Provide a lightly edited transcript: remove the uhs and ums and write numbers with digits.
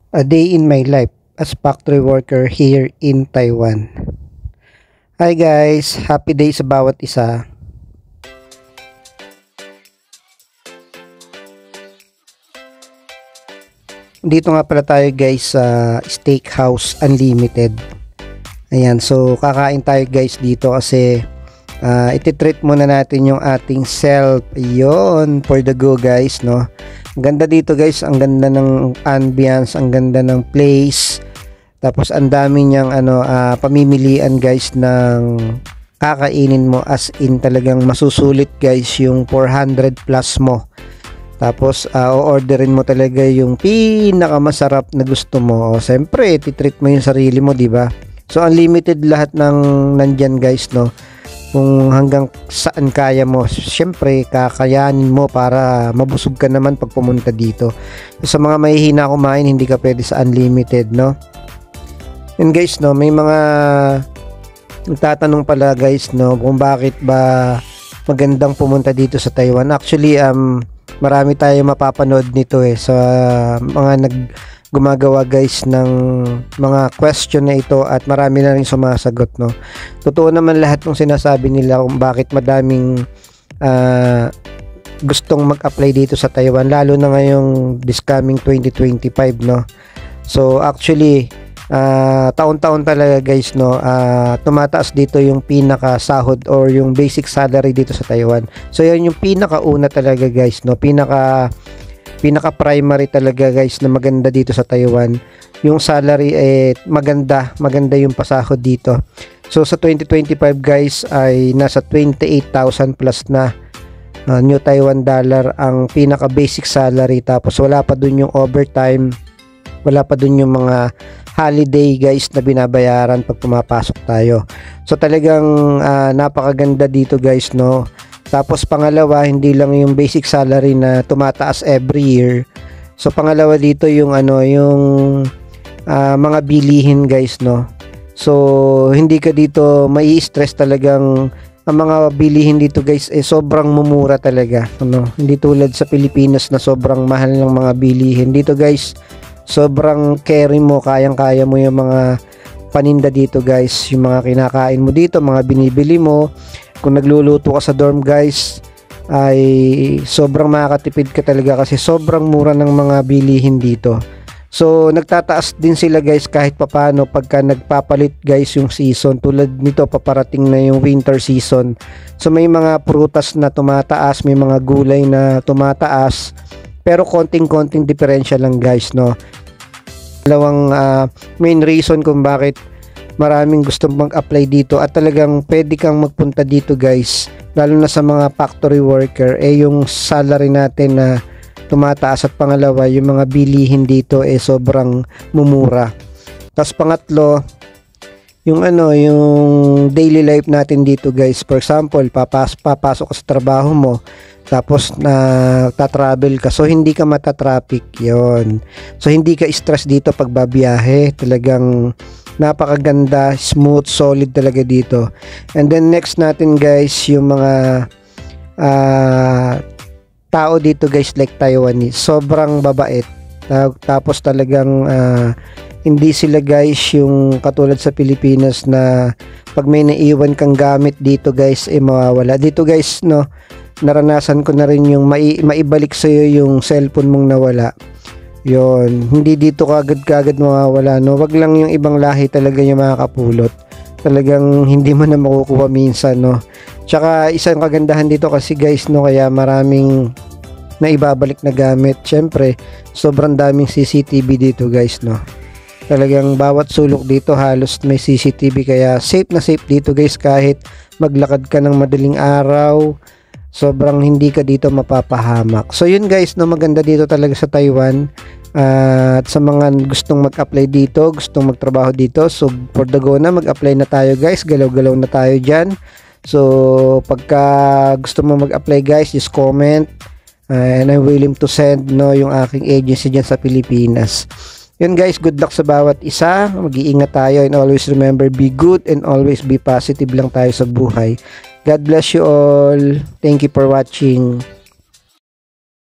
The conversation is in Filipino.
A day in my life as factory worker here in Taiwan. Hi guys, happy day sa bawat isa. Dito nga pala tayo guys sa Steakhouse Unlimited. Ayan, so kakain tayo guys dito kasi iti-treat muna natin yung ating self. Ayun, for the go guys, no? Ang ganda dito guys, ang ganda ng ambience, ang ganda ng place. Tapos ang dami niyang pamimilian guys ng kakainin mo, as in talagang masusulit guys yung 400 plus mo. Tapos o-orderin mo talaga yung pinakamasarap na gusto mo. O, siyempre, titreat mo yung sarili mo, di ba? So unlimited lahat ng nandyan guys, no? Kung hanggang saan kaya mo, syempre kakayanin mo para mabusog ka naman pag pumunta dito. Sa mga mahihina kumain, hindi ka pwede sa unlimited, no? And guys, no, may mga nagtatanong pala guys, no, kung bakit ba magandang pumunta dito sa Taiwan. Actually, marami tayo mapapanood nito sa mga gumagawa guys ng mga question na ito, at marami na rin sumasagot, no. Totoo naman lahat ng sinasabi nila kung bakit madaming gustong mag-apply dito sa Taiwan, lalo na ngayong this coming 2025, no. So actually taon-taon talaga guys, no, tumataas dito yung pinaka sahod or yung basic salary dito sa Taiwan. So yan yung pinakauna talaga guys, no, pinaka primary talaga guys na maganda dito sa Taiwan. Yung salary maganda yung pasahod dito. So sa 2025 guys ay nasa 28,000 plus na New Taiwan dollar ang pinaka basic salary. Tapos wala pa dun yung overtime, wala pa dun yung mga holiday guys na binabayaran pag pumapasok tayo. So talagang napakaganda dito guys, no. Tapos pangalawa, hindi lang yung basic salary na tumataas every year. So pangalawa dito yung yung mga bilihin guys, no. So hindi ka dito mai-stress, talagang ang mga bilihin dito guys sobrang mumura talaga, ano. Hindi tulad sa Pilipinas na sobrang mahal ng mga bilihin. Dito guys, sobrang carry mo, kayang-kaya mo yung mga paninda dito guys, yung mga kinakain mo dito, mga binibili mo. Kung nagluluto ka sa dorm guys, ay sobrang makakatipid ka talaga kasi sobrang mura ng mga bilihin dito. So nagtataas din sila guys kahit papano pagka nagpapalit guys yung season. Tulad nito, paparating na yung winter season. So may mga prutas na tumataas, may mga gulay na tumataas, pero konting-konting diferensya lang guys, no. Dalawang main reason kung bakit maraming gustong mag-apply dito at talagang pwede kang magpunta dito guys, lalo na sa mga factory worker, yung salary natin na tumataas, at pangalawa yung mga bilihin dito sobrang mumura. Tapos pangatlo, yung yung daily life natin dito guys. For example, papasok ka sa trabaho mo, tapos tatravel ka, so hindi ka matatraffic, yon. So hindi ka stress dito pag babiyahe, talagang napakaganda, smooth, solid talaga dito. And then next natin guys, yung mga tao dito guys, like Taiwanese, sobrang babait. Tapos talagang hindi sila guys yung katulad sa Pilipinas na pag may naiwan kang gamit dito guys mawawala. Dito guys, no, naranasan ko na rin yung maibalik sa'yo yung cellphone mong nawala. Yon, hindi dito kagad mawawala, no. Wag lang yung ibang lahi talaga yung makakapulot. Talagang hindi mo na makukuha minsan, no. Tsaka isang kagandahan dito kasi guys, no, kaya maraming naibabalik na gamit. Syempre, sobrang daming CCTV dito guys, no. Talagang bawat sulok dito halos may CCTV, kaya safe na safe dito guys. Kahit maglakad ka ng madaling araw, sobrang hindi ka dito mapapahamak. So yun guys, no, maganda dito talaga sa Taiwan. At sa mga gustong mag-apply dito, gustong magtrabaho dito, so for the go na, mag-apply na tayo guys. Galaw-galaw na tayo dyan. So pagka gusto mo mag-apply guys, just comment, and I'm willing to send, no, yung aking agency dyan sa Pilipinas. Yun guys, good luck sa bawat isa. Mag-iingat tayo, and always remember, be good and always be positive lang tayo sa buhay. God bless you all. Thank you for watching.